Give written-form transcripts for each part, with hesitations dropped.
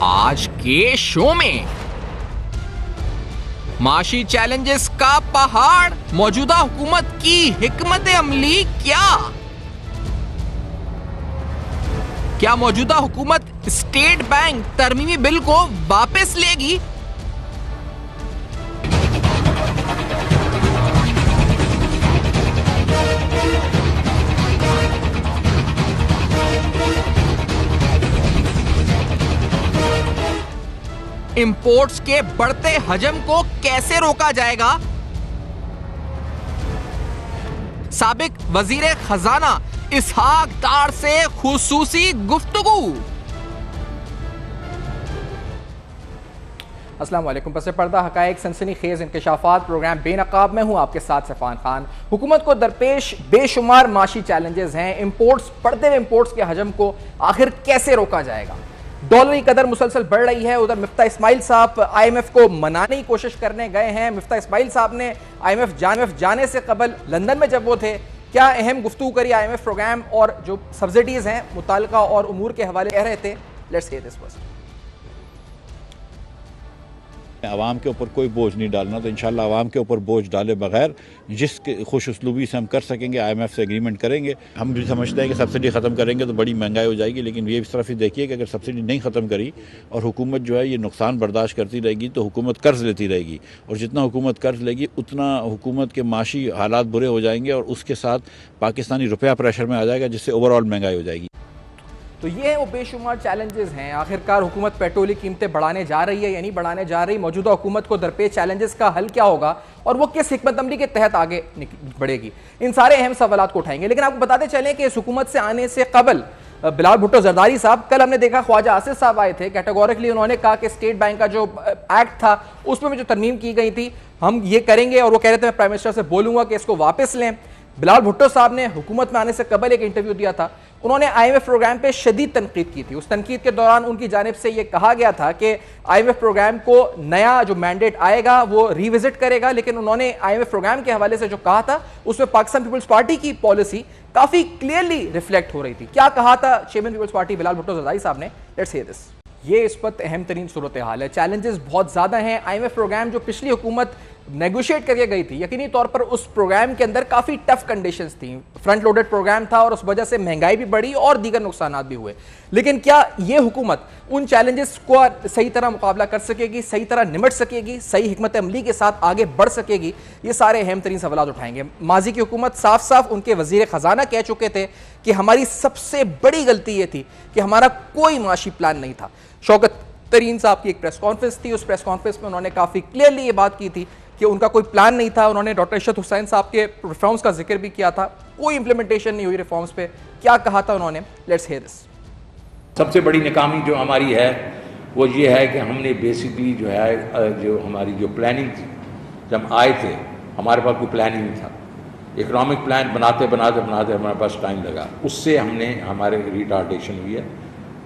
आज के शो में माशी चैलेंजेस का पहाड़, मौजूदा हुकूमत की हिकमत अमली क्या मौजूदा हुकूमत स्टेट बैंक तरमीमी बिल को वापस लेगी? इंपोर्ट्स के बढ़ते हजम को कैसे रोका जाएगा? साबिक वजीर खजाना इसहाक डार से खुसूसी गुफ्तगू। अस्सलाम वालेकुम। पसे पर्दा हकायक सनसनीखेज इंकशाफात प्रोग्राम बेनकाब में हूं आपके साथ सफान खान। हुकूमत को दरपेश बेशुमार माशी चैलेंजेस हैं। इंपोर्ट्स, बढ़ते हुए इंपोर्ट्स के हजम को आखिर कैसे रोका जाएगा? डॉलर की कदर मुसलसल बढ़ रही है। उधर मिफ्ता इस्माइल साहब IMF को मनाने की कोशिश करने गए हैं। मिफ्ता इस्माइल साहब ने IMF जाने से कबल लंदन में जब वो थे, क्या अहम गुफ्तगू करी IMF प्रोग्राम और जो सब्सिडीज हैं मुताल्लिका और उमूर के हवाले कह रहे थे। Let's hear this first. आवाम के ऊपर कोई बोझ नहीं डालना, तो इंशाल्लाह आवाम के ऊपर बोझ डाले बगैर जिस खुश उसलूबी से हम कर सकेंगे IMF से एग्रीमेंट करेंगे। हम भी समझते हैं कि सब्सिडी ख़त्म करेंगे तो बड़ी महंगाई हो जाएगी, लेकिन ये इस तरफ ही देखिए कि अगर सब्सिडी नहीं ख़त्म करी और हुकूमत जो है ये नुकसान बर्दाश्त करती रहेगी तो हुकूमत कर्ज़ लेती रहेगी, और जितना हुकूमत कर्ज़ लेगी उतना हुकूमत के माशी हालात बुरे हो जाएंगे और उसके साथ पाकिस्तानी रुपया प्रेशर में आ जाएगा, जिससे ओवरऑल महंगाई हो जाएगी। तो ये वो बेशुमार चैलेंजेस हैं। आखिरकार हुकूमत पेट्रोल की कीमतें बढ़ाने जा रही है या नहीं बढ़ाने जा रही? मौजूदा हुकूमत को दरपेश चैलेंजेस का हल क्या होगा और वो किस हिकमत अमली के तहत आगे बढ़ेगी? इन सारे अहम सवालात को उठाएंगे। लेकिन आपको बताते चलें कि इस हुकूमत से आने से कबल बिलाल भुट्टो जरदारी साहब, कल हमने देखा ख्वाजा आसिफ साहब आए थे। कैटेगोरिकली उन्होंने कहा कि स्टेट बैंक का जो एक्ट था उसमें जो तरमीम की गई थी हम ये करेंगे, और वो कह रहे थे मैं प्राइम मिनिस्टर से बोलूंगा कि इसको वापस लें। बिलाल भुट्टो साहब ने हुकूमत में आने से कबल एक इंटरव्यू दिया था। उन्होंने IMF प्रोग्राम पे शदीद तनकीद की थी। उस तनकीद के दौरान उनकी जानिब से यह कहा गया था कि IMF प्रोग्राम को नया जो मैंडेट आएगा वो रिविजिट करेगा, लेकिन उन्होंने IMF प्रोग्राम के हवाले से जो कहा था उसमें पाकिस्तान पीपल्स पार्टी की पॉलिसी काफी क्लियरली रिफ्लेक्ट हो रही थी। क्या कहा था chairman Peoples Party Bilal Bhutto Zardari sahab ने? Let's hear this. ये इस वक्त अहम तरीन सूरत हाल है। चैलेंजेस बहुत ज्यादा हैं। IMF प्रोग्राम जो पिछली हुकूमत नेगोशिएट करके गई थी, यकीनी तौर पर उस प्रोग्राम के अंदर काफी टफ कंडीशंस थी। फ्रंट लोडेड प्रोग्राम था और उस वजह से महंगाई भी बढ़ी और दीगर नुकसान भी हुए। लेकिन क्या ये हुकूमत उन चैलेंजेस को सही तरह मुकाबला कर सकेगी, सही तरह निमट सकेगी, सही हिकमत अमली के साथ आगे बढ़ सकेगी? ये सारे अहम तरीन सवाल उठाएंगे। माजी की हुकूमत साफ साफ उनके वजीर खजाना कह चुके थे कि हमारी सबसे बड़ी गलती ये थी कि हमारा कोई माशी प्लान नहीं था। शौकत तरीन साहब की एक प्रेस कॉन्फ्रेंस थी, उस प्रेस कॉन्फ्रेंस में उन्होंने काफी क्लियरली ये बात की थी कि उनका कोई प्लान नहीं था। उन्होंने डॉक्टर इशरत हुसैन साहब के रिफॉर्म्स का जिक्र भी किया था, कोई इंप्लीमेंटेशन नहीं हुई रिफॉर्म्स पे। क्या कहा था उन्होंने? Let's hear this. सबसे बड़ी नाकामी जो हमारी है वो ये है कि हमने बेसिकली जो है जो हमारी जो प्लानिंग थी, जब आए थे हमारे पास कोई प्लान ही नहीं था। इकोनॉमिक प्लान बनाते बनाते बनाते हमारे पास टाइम लगा, उससे हमारे रिटार्डेशन हुई है।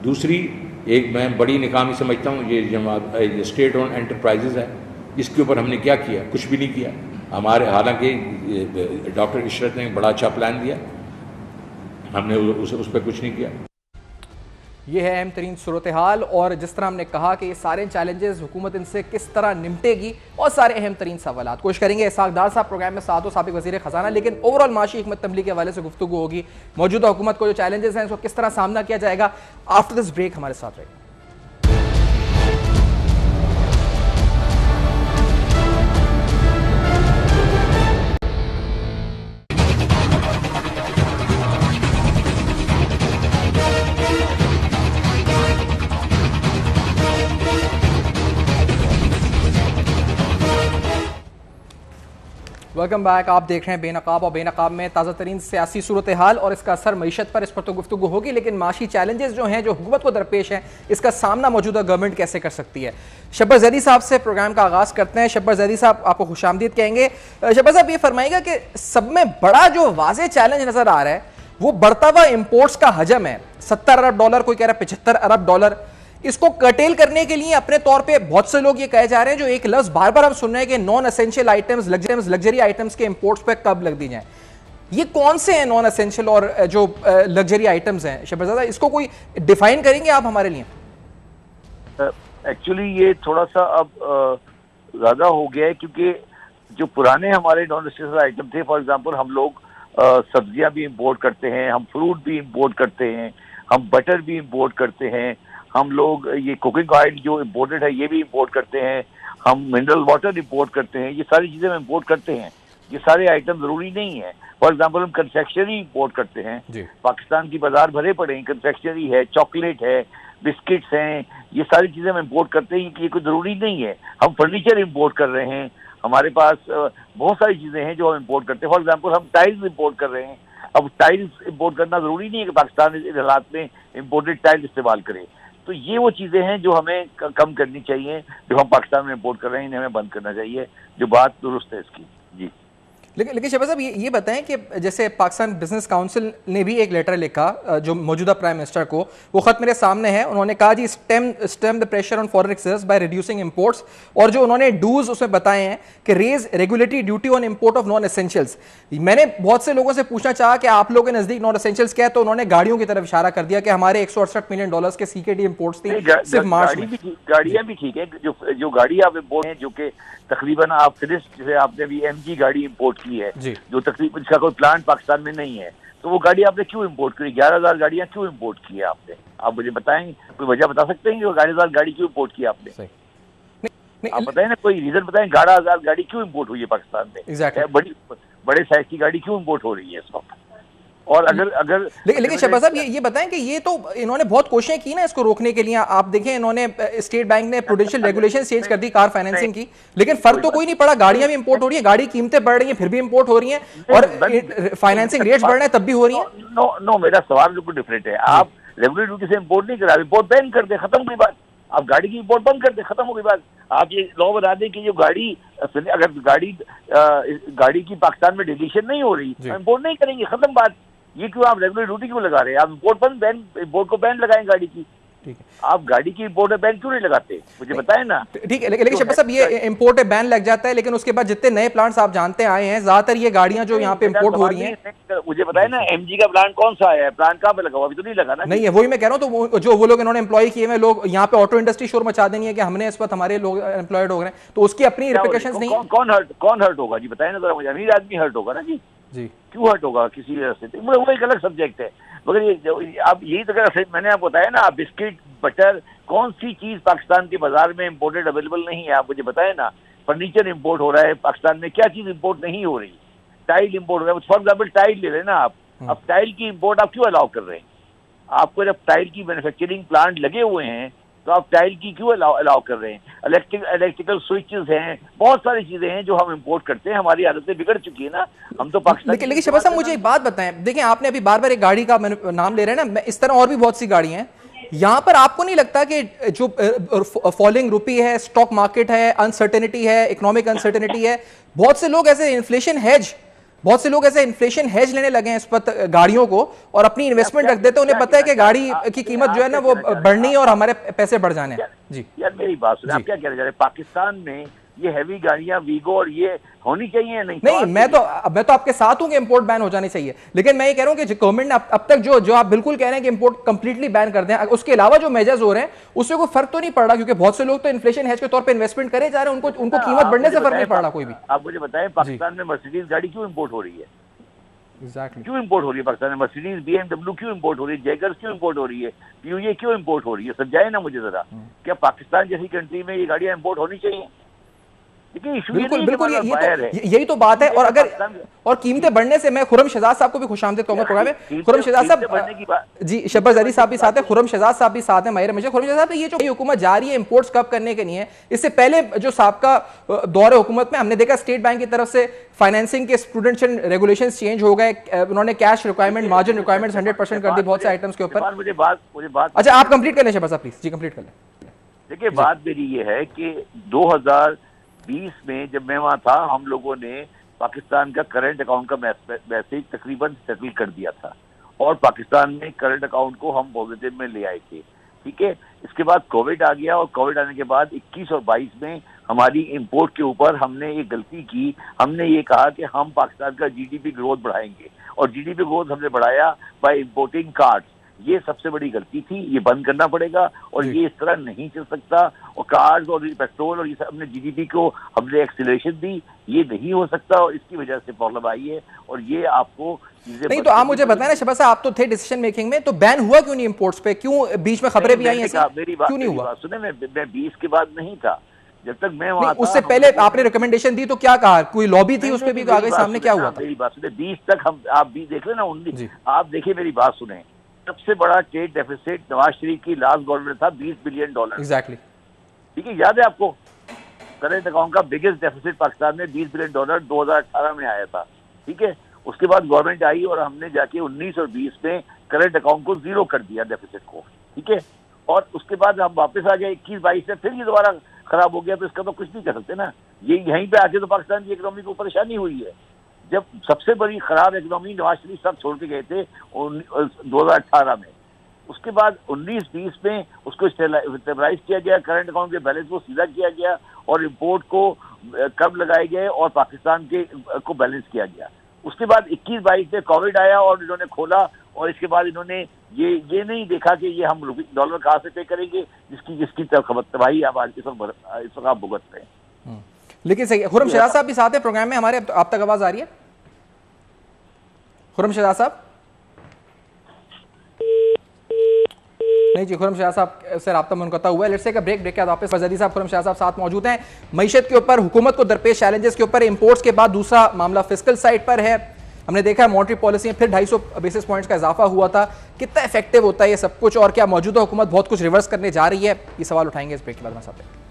दूसरी एक मैं बड़ी नाकामी समझता हूँ ये स्टेट ओन एंटरप्राइजेज है, इसके ऊपर हमने क्या किया? कुछ भी नहीं किया। हमारे हालांकि डॉक्टर इशरत ने बड़ा अच्छा प्लान दिया, हमने उस पर कुछ नहीं किया। यह है अहम तरीन सूरत हाल, और जिस तरह हमने कहा कि ये सारे चैलेंजेस हुकूमत इनसे किस तरह निपटेगी और सारे अहम तरीन सवाल कोशिश करेंगे। इसहाक डार साहब प्रोग्राम में साथ हो, साबिक वजीर खजाना, लेकिन ओवरऑल माशी हिकमत अमली के हवाले से गुफ्तगू होगी। मौजूदा हुकूमत को जो चैलेंजेस हैं उसको किस तरह सामना किया जाएगा। आफ्टर दिस ब्रेक हमारे साथ रहेगा। Welcome back. आप देख रहे हैं बेनकाब, और बेनकाब में ताज़ा तरीन सियासी सूरत हाल और इसका असर मईशत पर, इस पर तो गुफ्तगू होगी। लेकिन माशी चैलेंजेस जो हैं, जो हुकूमत को दरपेश हैं, इसका सामना मौजूदा गवर्नमेंट कैसे कर सकती है? शब्बर जैदी साहब से प्रोग्राम का आगाज़ करते हैं। शब्बर जैदी साहब, आपको खुशामदीद कहेंगे। शब्बर साहब, ये फरमाइएगा कि सब में बड़ा जो वाज़ेह चैलेंज नज़र आ रहा है वो बढ़ता हुआ इम्पोर्ट्स का हजम है। $70 अरब, कोई कह रहा है $75 अरब। इसको कर्टेल करने के लिए अपने तौर पे बहुत से लोग ये कहे जा रहे हैं, जो एक लफ्ज बार बार हम सुन रहे हैं कि non essential items, luxury items के इंपोर्ट्स पे कब लग दी जाए। ये कौन से हैं नॉन एसेंशियल और जो लग्जरी आइटम्स हैं? शहबाज़ादा, इसको कोई डिफाइन करेंगे आप हमारे लिए? एक्चुअली ये थोड़ा सा अब ज़्यादा हो गया है, क्योंकि जो पुराने हमारे नॉन एसेंशियल आइटम थे, फॉर एग्जांपल हम लोग सब्जियां भी इंपोर्ट करते हैं, हम फ्रूट भी इंपोर्ट करते हैं, हम बटर भी इंपोर्ट करते हैं, हम लोग ये कुकिंग ऑयल जो इम्पोर्टेड है ये भी इंपोर्ट करते हैं, हम मिनरल वाटर इंपोर्ट करते हैं, ये सारी चीज़ें हम इंपोर्ट करते हैं। ये सारे आइटम ज़रूरी नहीं है। फॉर एग्जांपल हम कन्फेक्शनरी इंपोर्ट करते हैं, पाकिस्तान की बाजार भरे पड़े हैं, कन्फेक्शनरी है, चॉकलेट है, बिस्किट्स हैं, ये सारी चीज़ें हम इंपोर्ट करते हैं, ये कोई ज़रूरी नहीं है। हम फर्नीचर इंपोर्ट कर रहे हैं, हमारे पास बहुत सारी चीज़ें हैं जो हम इंपोर्ट करते हैं। फॉर एग्जांपल हम टाइल्स इंपोर्ट कर रहे हैं। अब टाइल्स इंपोर्ट करना ज़रूरी नहीं है कि पाकिस्तान इस हालात में इंपोर्टेड टाइल इस्तेमाल करे। तो ये वो चीज़ें हैं जो हमें कम करनी चाहिए, जो हम पाकिस्तान में इंपोर्ट कर रहे हैं, इन्हें हमें बंद करना चाहिए। जो बात दुरुस्त है इसकी। जी, लेकिन शहबाज साहब ये बताएं कि जैसे पाकिस्तान बिजनेस काउंसिल ने भी एक लेटर लिखा जो मौजूदा प्राइम मिनिस्टर को, वो खत मेरे सामने है। उन्होंने कहा जी stem the pressure on foreign reserves by reducing imports, और जो उन्होंने डूज उसमें बताए हैं कि raise regulatory duty on import of non essentials. मैंने बहुत से लोगों से पूछना चाहा कि आप लोगों के नजदीक नॉन एसेंशियल्स क्या है, तो उन्होंने गाड़ियों की तरफ इशारा कर दिया कि हमारे $168 मिलियन के सीकेडी इंपोर्ट्स थी सिर्फ मार्च में। गाड़ियां भी ठीक है, जो गाड़ी आप इंपोर्ट हैं, जो कि तकरीबन आप फिनिश्ड से आपने भी MG गाड़ी इंपोर्ट की है, जो तकरीबन इसका कोई प्लांट पाकिस्तान में नहीं है, तो वो गाड़ी आपने क्यों इंपोर्ट करी? 11,000 गाड़ियां क्यों इंपोर्ट की है आपने? आप मुझे बताएं, कोई वजह बता सकते हैं कि 11,000 गाड़ी क्यों इंपोर्ट की आपने? आप बताएं ना, कोई रीजन बताएं 11,000 गाड़ी क्यों इंपोर्ट हुई है पाकिस्तान में? बड़े साइज की गाड़ी क्यों इंपोर्ट हो रही है इस वक्त? और अगर लेकिन शहबाज साहब ये बताएं कि ये तो इन्होंने बहुत कोशिशें की ना इसको रोकने के लिए। आप देखें, इन्होंने स्टेट बैंक ने प्रूडेंशियल रेगुलेशन चेंज कर दी कार फाइनेंसिंग की, लेकिन फर्क तो कोई नहीं पड़ा। गाड़ियां भी इंपोर्ट हो रही है, गाड़ी कीमतें बढ़ रही हैं फिर भी इंपोर्ट हो रही हैं, और फाइनेंसिंग रेट्स बढ़ रहे हैं तब भी हो रही हैं। नो, मेरा सवाल बिल्कुल डिफरेंट है। आप रेगुलर ड्यूटी से इंपोर्ट नहीं करा, इंपोर्ट बैन कर दे, खत्म हुई बात। आप गाड़ी की इंपोर्ट बंद कर दे, खत्म हो गई बात। आप ये लॉ बता दें कि जो अगर गाड़ी की पाकिस्तान में डिलीशन नहीं हो रही, इंपोर्ट नहीं करेंगे, खत्म बात। ये क्यों आप रेगुलर ड्यूटी क्यों लगा रहे हैं? आप इंपोर्ट को बैन लगाएं गाड़ी की। ठीक है, आप गाड़ी की इंपोर्ट बैन क्यों नहीं लगाते? मुझे बताएं ना। ठीक है, लेकिन शहबाज साहब ये इंपोर्ट बैन लग जाता है, लेकिन उसके बाद जितने नए प्लांट्स आप जानते आए हैं, ज्यादातर ये गाड़ियां जो यहाँ पे इंपोर्ट हो रही हैं। मुझे बताएं ना, MG का प्लांट कौन सा आया है? प्लांट कहाँ पे लगा हुआ? अभी तो नहीं लगा ना। नहीं है, वही मैं कह रहा हूँ। तो जो वो लोग इन्होंने एम्प्लॉय किए हुए लोग यहाँ पे ऑटो इंडस्ट्री शोर मचा देनी है कि हमने इस वक्त हमारे लोग एम्प्लॉयड हो गए, तो उसकी अपनी रिप्लिकेशंस नहीं। कौन हर्ट होगा जी? बताएं ना जरा मुझे। अमीर आदमी हर्ट होगा ना जी। क्यों हर्ट होगा किसी वजह से? वो एक अलग सब्जेक्ट है। मगर ये आप यही तो मैंने आपको बताया ना, बिस्किट, बटर, कौन सी चीज पाकिस्तान के बाजार में इंपोर्टेड अवेलेबल नहीं है? आप मुझे बताएं ना। फर्नीचर इंपोर्ट हो रहा है पाकिस्तान में, क्या चीज इंपोर्ट नहीं हो रही? टाइल इंपोर्ट हो रहा है। फॉर एग्जाम्पल टाइल ले लेना आप। अब टाइल की इंपोर्ट आप क्यों अलाउ कर रहे हैं? आपको जब टाइल की मैन्युफैक्चरिंग प्लांट लगे हुए हैं तो आप टाइल की क्यों अलाउ कर रहे हैं? इलेक्ट्रिकल स्विचेस हैं, बहुत सारी चीजें हैं जो हम इंपोर्ट करते हैं। हमारी आदतें बिगड़ चुकी है ना, हम तो पाकिस्तान। लेकिन शहबाज साहब मुझे एक बात बताएं, देखिए आपने अभी बार बार एक गाड़ी का नाम ले रहे हैं ना, इस तरह और भी बहुत सी गाड़ियां हैं। यहाँ पर आपको नहीं लगता कि जो फॉलिंग रुपी है, स्टॉक मार्केट है, अनसर्टेनिटी है, इकोनॉमिक अनसर्टेनिटी है, बहुत से लोग ऐसे इन्फ्लेशन हेज लेने लगे हैं इस पर गाड़ियों को, और अपनी इन्वेस्टमेंट रख देते हैं। उन्हें पता है कि गाड़ी की कीमत जो है ना वो बढ़नी है और हमारे पैसे बढ़ जाने हैं। जी यार, मेरी बात सुनिए, आप क्या कह रहे हैं? पाकिस्तान में ये हैवी गाड़ियां वीगो और ये होनी चाहिए? नहीं, मैं तो आपके साथ हूं कि इंपोर्ट बैन हो जानी चाहिए, लेकिन मैं ये कह रहा हूं कि गवर्नमेंट ने अब तक जो आप बिल्कुल कह रहे हैं कि इंपोर्ट कंप्लीटली बैन कर दें, उसके अलावा जो मेजर्स हो रहे हैं उससे कोई फर्क तो नहीं पड़ रहा, क्योंकि बहुत से लोग तो इन्फ्लेशन हेज के तौर पे इन्वेस्टमेंट करे जा रहे हैं, उनको कीमत बढ़ने से फर्क नहीं पड़ रहा कोई भी। आप मुझे बताएं, पाकिस्तान में मर्सिडीज गाड़ी क्यों इंपोर्ट हो रही है? क्यों इंपोर्ट हो रही है पाकिस्तान में? मर्सिडीज, BMW क्यों इंपोर्ट हो रही है? जैगर्स क्यों इंपोर्ट हो रही है? PUJ क्यों इंपोर्ट हो रही है? समझाए ना मुझे जरा। क्या पाकिस्तान जैसी कंट्री में ये गाड़ियां इंपोर्ट होनी चाहिए? बिल्कुल यही तो बात है। और कीमतें बढ़ने से, मैं खुर्रम शहजाद साहब को भी खुशामदीद कहूंगा प्रोग्राम में। खुर्रम शहजाद साहब जी, शहबाज अली साहब भी साथ हैं, खुर्रम शहजाद साहब भी साथ हैं, माहिर मुझे। खुर्रम शहजाद साहब, ये जो हुकूमत जा रही है इंपोर्ट्स कब करने के नहीं है, इससे पहले जो साबका दौर हुकूमत में हमने देखा स्टेट बैंक की तरफ से फाइनेंसिंग के प्रूडेंशियल रेगुलेशंस चेंज हो गए, उन्होंने कैश रिक्वायरमेंट, मार्जिन रिक्वायरमेंट्स 100% कर दी बहुत से आइटम्स के ऊपर। मुझे बात अच्छा, आप कंप्लीट कर लें शहबाज साहब प्लीज। जी, कंप्लीट कर लें। देखिए, बात मेरी ये है कि 2020 में जब मैं वहाँ था, हम लोगों ने पाकिस्तान का करंट अकाउंट का मैसेज तकरीबन सेटल कर दिया था, और पाकिस्तान में करंट अकाउंट को हम पॉजिटिव में ले आए थे। ठीक है, इसके बाद कोविड आ गया, और कोविड आने के बाद 21 और 22 में हमारी इंपोर्ट के ऊपर हमने एक गलती की। हमने ये कहा कि हम पाकिस्तान का GDP ग्रोथ बढ़ाएंगे, और GDP ग्रोथ हमने बढ़ाया बाय इंपोर्टिंग कार्ड्स। ये सबसे बड़ी गलती थी, ये बंद करना पड़ेगा और ये इस तरह नहीं चल सकता। और कार्स और पेट्रोल और ये सब हमने जीडीपी को हमने एक्सीलरेशन दी, ये नहीं हो सकता और इसकी वजह से प्रॉब्लम आई है। और ये आपको नहीं, तो आप मुझे बताएं ना शहबाज साहब, आप तो थे डिसीजन मेकिंग में, तो बैन हुआ क्यों नहीं इंपोर्ट्स पे? क्यों बीच में खबरें भी आई हैं, क्यों नहीं हुआ? सुने, मैं 20 के बाद नहीं था, जब तक मैं वहां था। उससे पहले आपने रिकमेंडेशन दी तो क्या कहा? कोई लॉबी थी उस पर भी तो आगे सामने क्या हुआ था? मेरी बात सुने, 20 तक हम, आप 20 देख लेना, 19 आप देखिए, मेरी बात सुने, सबसे बड़ा ट्रेड डेफिसिट नवाज शरीफ की लास्ट गवर्नमेंट था $20 बिलियन। एग्जैक्टली, ठीक है, याद है आपको? करेंट अकाउंट का बिगेस्ट डेफिसिट पाकिस्तान में $20 बिलियन 2018 में आया था। ठीक है, उसके बाद गवर्नमेंट आई और हमने जाके 19 और 20 में करंट अकाउंट को जीरो कर दिया, डेफिसिट को। ठीक है, और उसके बाद हम वापस आ गए 21-22 में, फिर ये दोबारा खराब हो गया। तो इसका तो कुछ नहीं कर सकते ना, ये यहीं पे आके तो पाकिस्तान की इकोनॉमी को परेशानी हुई है। जब सबसे बड़ी खराब इकोनॉमी नवाज शरीफ सब छोड़ के गए थे 2018 में, उसके बाद 19-20 में उसको स्टेबलाइज किया गया, करंट अकाउंट के बैलेंस को सीधा किया गया और इम्पोर्ट को कम लगाए गए और पाकिस्तान के को बैलेंस किया गया। उसके बाद 21-22 में कोविड आया और इन्होंने खोला और इसके बाद इन्होंने ये नहीं देखा कि ये हम डॉलर कहाँ से पे करेंगे, जिसकी तबाही आप आज इस वक्त आप भुगत रहे हैं। लेकिन सही, खुर्रम शहजाद साहब भी साथ है प्रोग्राम में हमारे, आप तक आवाज आ रही है खुर्रम शहजाद साहब? नहीं जी, खुर्रम शहजाद साहब से राब्ता मुनक़ता हुआ है। लेट्स टेक अ ब्रेक के बाद वापस फजदी साहब, खुर्रम शहजाद साहब साथ मौजूद हैं। मईशत के ऊपर, हुकूमत को दरपेश चैलेंजेस के ऊपर, इंपोर्ट्स के बाद दूसरा मामला फिस्कल साइड पर है। हमने देखा है मॉनेटरी पॉलिसी में फिर 250 बेसिस पॉइंट्स का इजाफा हुआ था। कितना इफेक्टिव होता है ये सब कुछ, और क्या मौजूदा हुकूमत बहुत कुछ रिवर्स करने जा रही है? ये सवाल उठाएंगे इस ब्रेक के बाद हमारे साथ।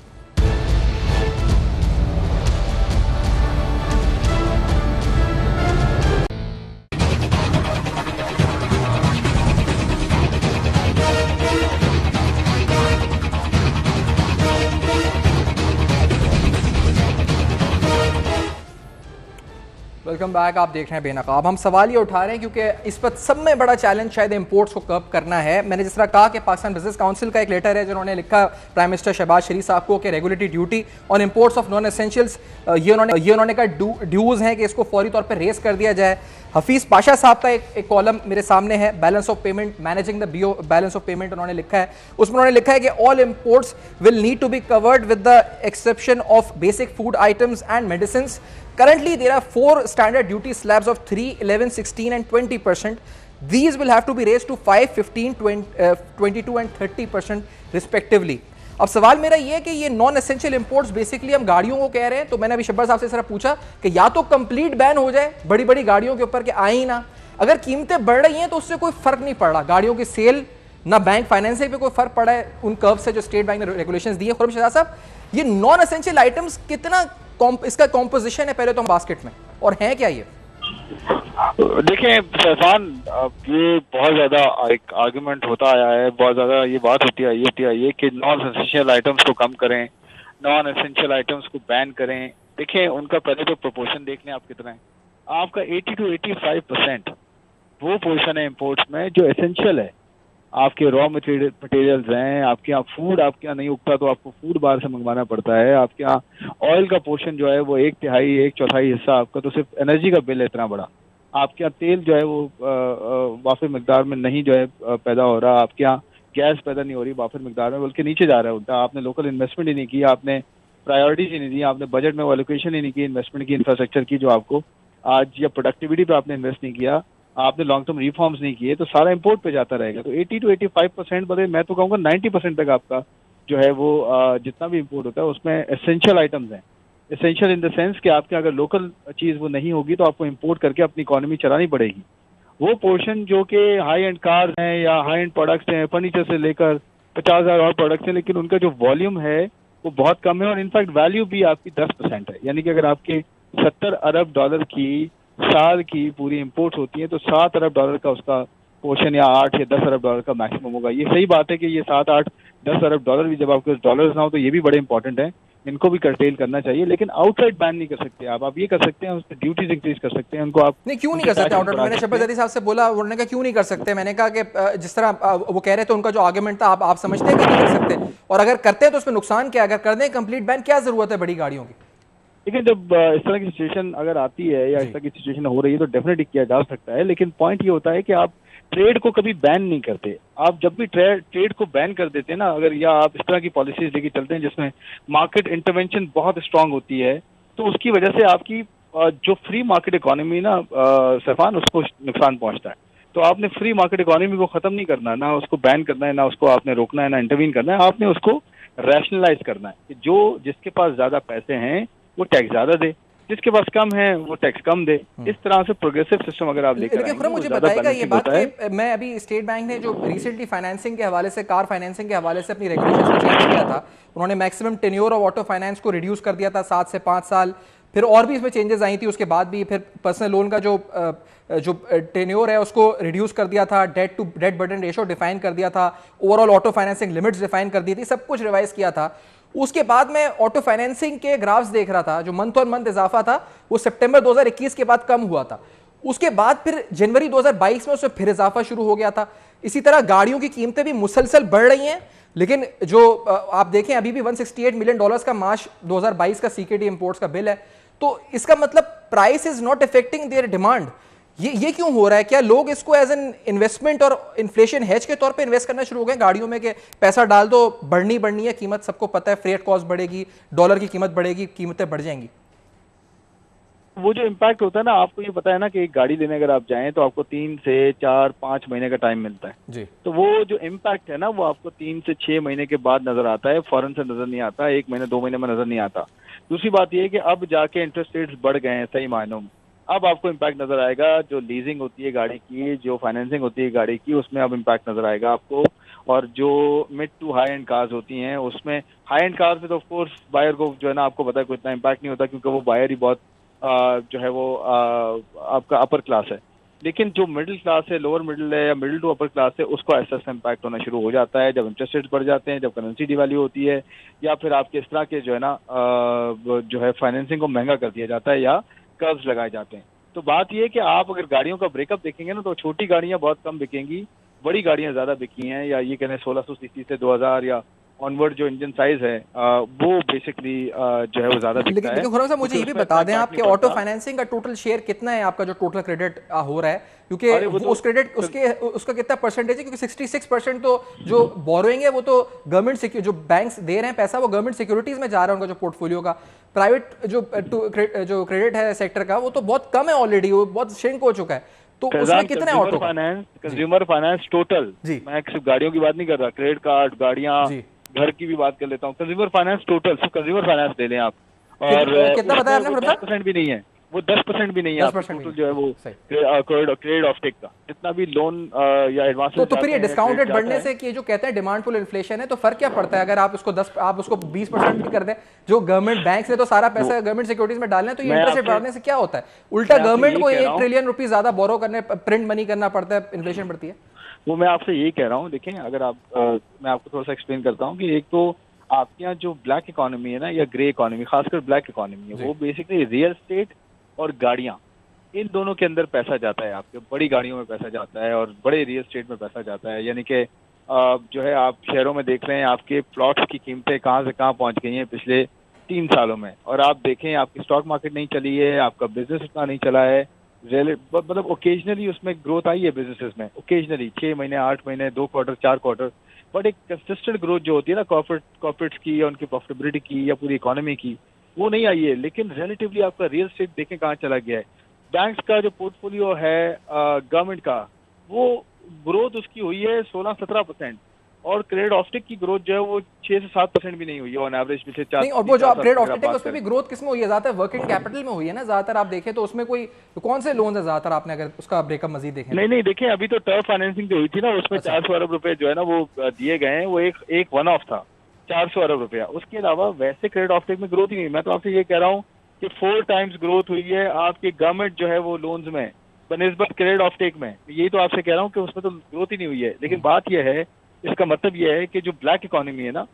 वेलकम बैक, आप देख रहे हैं बेनकाब। हम सवाल ये उठा रहे हैं क्योंकि इस वक्त सब में बड़ा चैलेंज शायद इंपोर्ट्स को कर्ब करना है। मैंने जिस तरह कहा कि पाकिस्तान बिजनेस काउंसिल का एक लेटर है जिन्होंने लिखा प्राइम मिनिस्टर शहबाज शरीफ साहब को कि regulatory duty on imports of non essentials, ये उन्होंने कहा ड्यूज हैं कि इसको फौरी तौर पर रेस कर दिया जाए। हफीज़ पाशा साहब का एक कॉलम मेरे सामने है, balance of payment, managing the BO balance of payment, उन्होंने लिखा है। उसमें उन्होंने लिखा है कि all imports will need to be covered with the exception of basic food items and medicine. Currently, there are 4 standard duty slabs of 3, 11, 16 and 20%. These will have to be raised to 5, 15, 22 and 30% respectively. अब सवाल मेरा ये है कि ये non essential imports basically हम गाड़ियों को कह रहे हैं, तो मैंने अभी शब्बार साहब से सर पूछा कि या तो कंप्लीट बैन हो जाए बड़ी बड़ी गाड़ियों के ऊपर कि आए ही ना, अगर कीमतें बढ़ रही हैं तो उससे कोई फर्क नहीं पड़ रहा, गाड़ियों की सेल ना बैंक फाइनेंसिंग पे कोई फर्क पड़ा है उन कर्व से जो स्टेट बैंक ने रेगुलेशंस दी है। खुर्रम शहजाद साहब, ये नॉन एसेंशियल आइटम्स कितना इसका कॉम्पोजिशन है पहले तो हम बास्केट में, और है क्या ये? देखिए फैजान, ये बहुत ज्यादा एक आर्गुमेंट होता आया है, बहुत ज्यादा ये बात होती आई है कि नॉन एसेंशियल आइटम्स को कम करें, नॉन एसेंशियल आइटम्स को बैन करें। देखिए उनका पहले तो प्रोपोर्शन देख लें आप कितना है। आपका 80 to 85% वो पोर्शन है इम्पोर्ट्स में जो एसेंशियल है। आपके रॉ मटेरियल्स हैं, आपके यहाँ फूड आपके यहाँ नहीं उगता तो आपको फूड बाहर से मंगवाना पड़ता है। आपके यहाँ ऑयल का पोर्शन जो है वो 1/3 1/4 हिस्सा आपका तो सिर्फ एनर्जी का बिल है इतना बड़ा। आपके यहाँ तेल जो है वो वाफिर मिकदार में नहीं जो है पैदा हो रहा, आपके यहाँ गैस पैदा नहीं हो रही वाफिर मिकदार में, बल्कि नीचे जा रहा है उल्टा। आपने लोकल इन्वेस्टमेंट ही नहीं की, आपने प्रायोरिटीज ही नहीं दी, आपने बजट में वो एलोकेशन ही नहीं की इन्वेस्टमेंट की, इंफ्रास्ट्रक्चर की जो आपको आज, या प्रोडक्टिविटी पे आपने इन्वेस्ट नहीं किया, आपने लॉन्ग टर्म रिफॉर्म्स नहीं किए, तो सारा इंपोर्ट पे जाता रहेगा। तो 80 to 85% बदले मैं तो कहूँगा 90% तक आपका जो है वो जितना भी इंपोर्ट होता है उसमें एसेंशियल आइटम्स हैं। एसेंशियल इन द सेंस कि आपके अगर लोकल चीज़ वो नहीं होगी तो आपको इंपोर्ट करके अपनी इकोनॉमी चलानी पड़ेगी। वो पोर्शन जो कि हाई एंड कार्स हैं या हाई एंड प्रोडक्ट्स हैं, फर्नीचर से लेकर 50,000 और प्रोडक्ट्स हैं, लेकिन उनका जो वॉल्यूम है वो बहुत कम है और इनफैक्ट वैल्यू भी आपकी 10% है। यानी कि अगर आपके $70 अरब की साल की पूरी इंपोर्ट्स होती हैं तो $7 अरब का उसका पोर्शन या 8 या 10 अरब का मैक्सिमम होगा। ये सही बात है कि ये 7, 8, 10 अरब भी जब आपके डॉलर्स ना हो तो ये भी बड़े इंपॉर्टेंट है, इनको भी कर्टेल करना चाहिए, लेकिन आउटसाइड बैन नहीं कर सकते आप ये कर सकते हैं उस पर ड्यूटीज इंक्रीज कर सकते हैं उनको। आप नहीं क्यों नहीं कर सकते आउटसाइड? मैंने शहबाज शरीफ साहब से बोला, उन्होंने कहा क्यों नहीं कर सकते। मैंने कहा कि जिस तरह वो कह रहे थे उनका जो आर्गुमेंट था आप समझते हैं कि नहीं कर सकते, और अगर करते हैं तो उसमें नुकसान क्या है? अगर कर दें कंप्लीट बैन, क्या जरूरत है बड़ी गाड़ियों की? लेकिन जब इस तरह की सिचुएशन अगर आती है या इस तरह की सिचुएशन हो रही है तो डेफिनेटली किया जा सकता है, लेकिन पॉइंट ये होता है कि आप ट्रेड को कभी बैन नहीं करते। आप जब भी ट्रेड को बैन कर देते हैं ना, अगर या आप इस तरह की पॉलिसीज लेके चलते हैं जिसमें मार्केट इंटरवेंशन बहुत स्ट्रांग होती है, तो उसकी वजह से आपकी जो फ्री मार्केट इकोनॉमी ना सफान, उसको नुकसान पहुंचता है। तो आपने फ्री मार्केट इकोनॉमी को खत्म नहीं करना, ना उसको बैन करना है, ना उसको आपने रोकना है, ना इंटरवीन करना है, आपने उसको रैशनलाइज करना है कि जो जिसके पास ज्यादा पैसे हैं वो टैक्स ज्यादा दे, जिसके पास कम है वो टैक्स कम दे। इस तरह से प्रोग्रेसिव सिस्टम अगर आप लेकर लेकिन मुझे बताइएगा ये बात कि मैं अभी स्टेट बैंक ने जो रिसेंटली फाइनेंसिंग के हवाले से, कार फाइनेंसिंग के हवाले से अपनी रेगुलेशंस में चेंज किया था, उन्होंने maximum tenure of auto finance को रिड्यूस कर दिया था 7 से 5 साल, फिर और भी इसमें चेंजेस आई थी उसके बाद भी, फिर पर्सनल लोन का जो टेन्योर है उसको रिड्यूस कर दिया था, debt to debt burden ratio define कर दिया था, overall auto financing limits define कर दी थी, सब कुछ रिवाइज किया था। उसके बाद मैं ऑटो फाइनेंसिंग के ग्राफ्स देख रहा था, जो मंथ ऑन मंथ इजाफा था वो सितंबर 2021 के बाद कम हुआ था, उसके बाद फिर जनवरी 2022 में उसमें फिर इजाफा शुरू हो गया था। इसी तरह गाड़ियों की कीमतें भी मुसलसल बढ़ रही हैं, लेकिन जो आप देखें अभी भी $168 मिलियन का मार्च 2022 का सीकेडी इंपोर्ट्स का बिल है, तो इसका मतलब price is not affecting their demand. ये क्यों हो रहा है? क्या लोग इसको एज एन इन्वेस्टमेंट और इन्फ्लेशन हेज के तौर पे इन्वेस्ट करना शुरू हो गए गाड़ियों में, कि पैसा डाल दो, बढ़नी है कीमत, सबको पता है फ्रेट कॉस्ट बढ़ेगी, डॉलर की कीमत बढ़ेगी, कीमतें बढ़ जाएंगी? वो जो इम्पैक्ट होता है ना, आपको ये पता है ना कि एक गाड़ी लेने अगर आप जाएं तो आपको 3 से 4-5 महीने का टाइम मिलता है जी। तो वो जो इम्पैक्ट है ना वो आपको 3 से 6 महीने के बाद नजर आता है, फौरन से नजर नहीं आता, 1 महीने 2 महीने में नजर नहीं आता। दूसरी बात ये है कि अब जाके इंटरेस्ट रेट्स बढ़ गए हैं सही मायनों में, अब आपको इम्पैक्ट नजर आएगा। जो लीजिंग होती है गाड़ी की, जो फाइनेंसिंग होती है गाड़ी की, उसमें अब इम्पैक्ट नजर आएगा आपको। और जो mid to high end cars होती हैं उसमें, हाई एंड कार्स में तो ऑफकोर्स बायर को जो है ना आपको पता है कोई इतना इम्पैक्ट नहीं होता, क्योंकि वो बायर ही बहुत जो है वो आपका अपर क्लास है। लेकिन जो मिडिल क्लास है, लोअर मिडिल है या मिडिल टू अपर क्लास है, उसको ऐसा इम्पैक्ट होना शुरू हो जाता है जब इंटरेस्ट रेट बढ़ जाते हैं, जब करेंसी डिवैल्यू होती है, या फिर आपके इस तरह के जो है ना जो है फाइनेंसिंग को महंगा कर दिया जाता है या कर्व्स लगाए जाते हैं। तो बात यह है कि आप अगर गाड़ियों का ब्रेकअप देखेंगे ना तो छोटी गाड़ियां बहुत कम बिकेंगी, बड़ी गाड़ियां ज्यादा बिकी हैं, या ये कहने 1600 सीसी से 2000 या ऑनवर्ड जो इंजन साइज है वो बेसिकली जो है वो ज्यादा बिकता है। लेकिन खुरम साहब मुझे ये भी बता दें आपके ऑटो फाइनेंसिंग का टोटल शेयर कितना है आपका जो टोटल क्रेडिट हो रहा है, क्योंकि उस क्रेडिट उसका कितना परसेंटेज है? क्योंकि 66% तो जो बोरोइंग है वो तो गवर्नमेंट जो बैंक्स दे रहे हैं पैसा, वो गवर्नमेंट सिक्योरिटीज में जा रहा है उनका जो पोर्टफोलियो का। प्राइवेट जो क्रेडिट है सेक्टर का वो तो बहुत कम है ऑलरेडी, वो बहुत श्रिंक हो चुका है, तो उसमें कितना है auto finance? Consumer finance total, मैं सिर्फ गाड़ियों की बात नहीं कर रहा, क्रेडिट कार्ड, गाड़ियां, घर की भी बात कर लेता हूँ। कंज्यूमर फाइनेंस टोटल, सिर्फ कंज्यूमर फाइनेंस ले लें आप, और कितना बताया आपने? 10% भी नहीं है वो, 10% भी नहीं है टोटल जो है वो क्रेडिट ऑफ टेक का जितना भी लोन या एडवांस। तो फिर ये डिस्काउंटेड बढ़ने से कि जो कहते हैं डिमांड पुल इन्फ्लेशन है, तो फर्क क्या पड़ता है? अगर आप उसको 20% भी कर दें, जो गवर्नमेंट बैंक ने तो सारा पैसा गवर्नमेंट सिक्योरिटीज में डालना है, तो ये इंटरेस्ट रेट बढ़ने से क्या होता है? उल्टा गवर्नमेंट को 1 ट्रिलियन रुपीज ज्यादा बोरो करने, प्रिंट मनी करना पड़ता है, इन्फ्लेशन बढ़ती है। वो मैं आपसे यही कह रहा हूँ, देखें अगर आप मैं आपको थोड़ा सा एक्सप्लेन करता हूँ कि एक तो आपके यहाँ जो ब्लैक इकोनॉमी है ना या ग्रे इकोनॉमी, खासकर ब्लैक इकोनॉमी है, वो बेसिकली रियल एस्टेट और गाड़ियाँ, इन दोनों के अंदर पैसा जाता है। आपके बड़ी गाड़ियों में पैसा जाता है और बड़े रियल एस्टेट में पैसा जाता है। यानी कि जो है आप शहरों में देख रहे हैं आपके प्लॉट्स की कीमतें कहाँ से कहाँ पहुँच गई हैं पिछले 3 सालों में, और आप देखें आपकी स्टॉक मार्केट नहीं चली है, आपका बिजनेस उतना नहीं चला है, मतलब ओकेजनली उसमें ग्रोथ आई है बिजनेसेस में, ओकेजनली 6 महीने, 8 महीने, 2 क्वार्टर, 4 क्वार्टर, बट एक कंसिस्टेंट ग्रोथ जो होती है ना कॉर्पोरेट्स की या उनकी प्रॉफिटेबिलिटी की या पूरी इकोनॉमी की, वो नहीं आई है। लेकिन रिलेटिवली आपका रियल एस्टेट देखें कहाँ चला गया है। बैंक्स का जो पोर्टफोलियो है गवर्नमेंट का, वो ग्रोथ उसकी हुई है 16-17%, और क्रेडिट ऑप्टिक की ग्रोथ जो है वो 6 से 7% भी नहीं हुई है ऑन एवरेज पिछले 4 नहीं। और वो जो आप क्रेडिट ऑप्टिक है उसमें भी ग्रोथ किसमें हुई है? ज्यादातर वर्किंग कैपिटल में हुई है ना ज्यादातर, आप देखें तो उसमें कोई कौन से लोन है ज्यादातर, आपने अगर उसका ब्रेकअप मजीद देखें? नहीं देखें, अभी तो टर्फ फाइनेंसिंग जो हुई थी ना उसमें 400 अरब रुपए जो है ना वो दिए गए हैं, वो एक वन ऑफ था 400 अरब रुपया। उसके अलावा वैसे क्रेडिट ऑप्टिक में ग्रोथ ही नहीं। मैं तो आपसे ये कह रहा हूँ कि 4 टाइम्स ग्रोथ हुई है आपकी गवर्नमेंट जो है वो लोन्स में बनिस्बत क्रेडिट ऑप्टिक में। यही तो आपसे कह रहा हूँ कि उसमें तो ग्रोथ ही नहीं हुई है। लेकिन बात यह है, इसका मतलब यह है कि जो ब्लैक इकोनॉमी है ना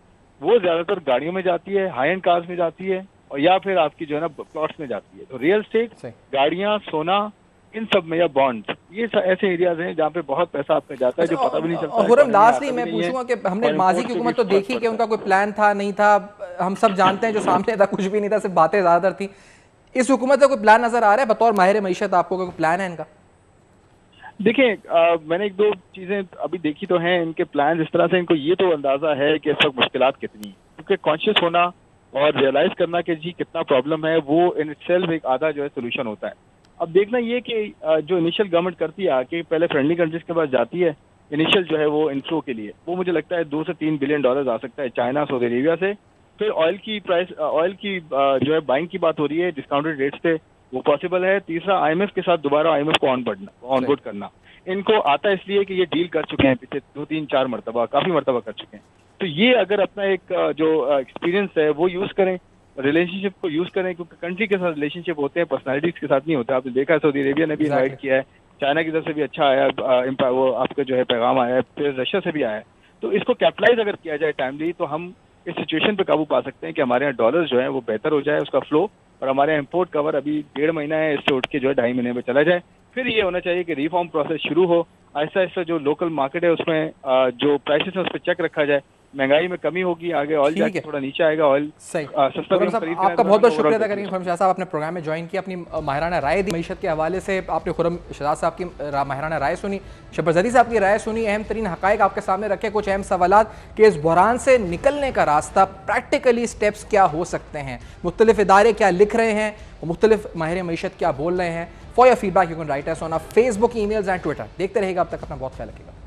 वो ज्यादातर गाड़ियों में जाती है, हाई एंड कार्स में जाती है, और या फिर आपकी जो है ना प्लॉट्स में जाती है। तो रियल एस्टेट, गाड़ियां, सोना, इन सब में, या बॉन्ड्स, ये ऐसे एरियाज हैं जहाँ पे बहुत पैसा आपका जाता है जो पता भी नहीं चलता। खुरम लास्टली मैं पूछूंगा कि हमने माजी की हुकूमत तो देखी कि उनका कोई प्लान था नहीं था, हम सब जानते हैं जो सामने था कुछ भी नहीं था, सिर्फ बातें ज्यादातर थी। इस हुकूमत का कोई प्लान नजर आ रहा है बतौर माहिर मईशत? आपको कोई प्लान है इनका? देखिए मैंने एक दो चीजें अभी देखी तो हैं, इनके प्लान इस तरह से, इनको ये तो अंदाजा है कि इस वक्त मुश्किलात कितनी है, क्योंकि कॉन्शियस होना और रियलाइज करना कि जी कितना प्रॉब्लम है, वो इन इटसेल्फ एक आधा जो है सोल्यूशन होता है। अब देखना ये कि जो इनिशियल गवर्नमेंट करती है आके पहले फ्रेंडली कंट्रीज के पास जाती है इनिशियल जो है वो इनफ्लो के लिए, वो मुझे लगता है 2 से 3 बिलियन डॉलर आ सकता है चाइना सऊदी अरेबिया से। फिर ऑयल की प्राइस, ऑयल की जो है बाइंग की बात हो रही है डिस्काउंटेड रेट्स पे, वो पॉसिबल है। तीसरा आईएमएफ के साथ दोबारा आईएमएफ को ऑनबोर्ड करना, इनको आता है इसलिए कि ये डील कर चुके हैं पिछले 2-3-4 मरतबा, काफी मरतबा कर चुके हैं। तो ये अगर अपना एक जो एक्सपीरियंस है वो यूज करें, रिलेशनशिप को यूज करें, क्योंकि कंट्री के साथ रिलेशनशिप होते हैं, पर्सनैलिटीज के साथ नहीं होते। आपने देखा है सऊदी अरेबिया ने भी इन्वाइट किया है, चाइना की तरफ से भी अच्छा आया वो आपका जो है पैगाम आया है, फिर रशिया से भी आया है। तो इसको कैपिटलाइज अगर किया जाए टाइमली तो हम इस सिचुएशन पे काबू पा सकते हैं कि हमारे यहाँ डॉलर जो है वो बेहतर हो जाए उसका फ्लो, और हमारे यहाँ इम्पोर्ट कवर अभी 1.5 महीना है, इससे उठ के जो है 2.5 महीने में चला जाए। फिर ये होना चाहिए कि रिफॉर्म प्रोसेस शुरू हो, आहिस्ता आहिस्ता जो लोकल मार्केट है उसमें जो प्राइसेस है उस पर चेक रखा जाए, महंगाई में कमी होगी, आगे ऑयल जाके थोड़ा नीचे आएगा, ऑयल सही। सस्ता भी खरीद रहे हैं। आपका बहुत बहुत शुक्रिया अदा करेंगे खुरम शाह साहब, आपने प्रोग्राम में ज्वाइन किया, अपनी माहिराना राय दी मीशत के हवाले से। आपने खुरम शाह साहब की माहिराना राय सुनी, शबरजदी साहब की राय सुनी, अहम तरीन हकायक आपके सामने रखे, कुछ अहम सवालात कि इस बहरान से निकलने का रास्ता, प्रैक्टिकली स्टेप्स क्या हो सकते हैं, मुख्तलिफ इदारे क्या लिख रहे हैं, मुख्तलिफ माहिर मीशत क्या बोल रहे हैं। For your feedback you can write us on our Facebook, emails and Twitter. देखते रहेगा, अब तक अपना बहुत ख्याल रखिएगा।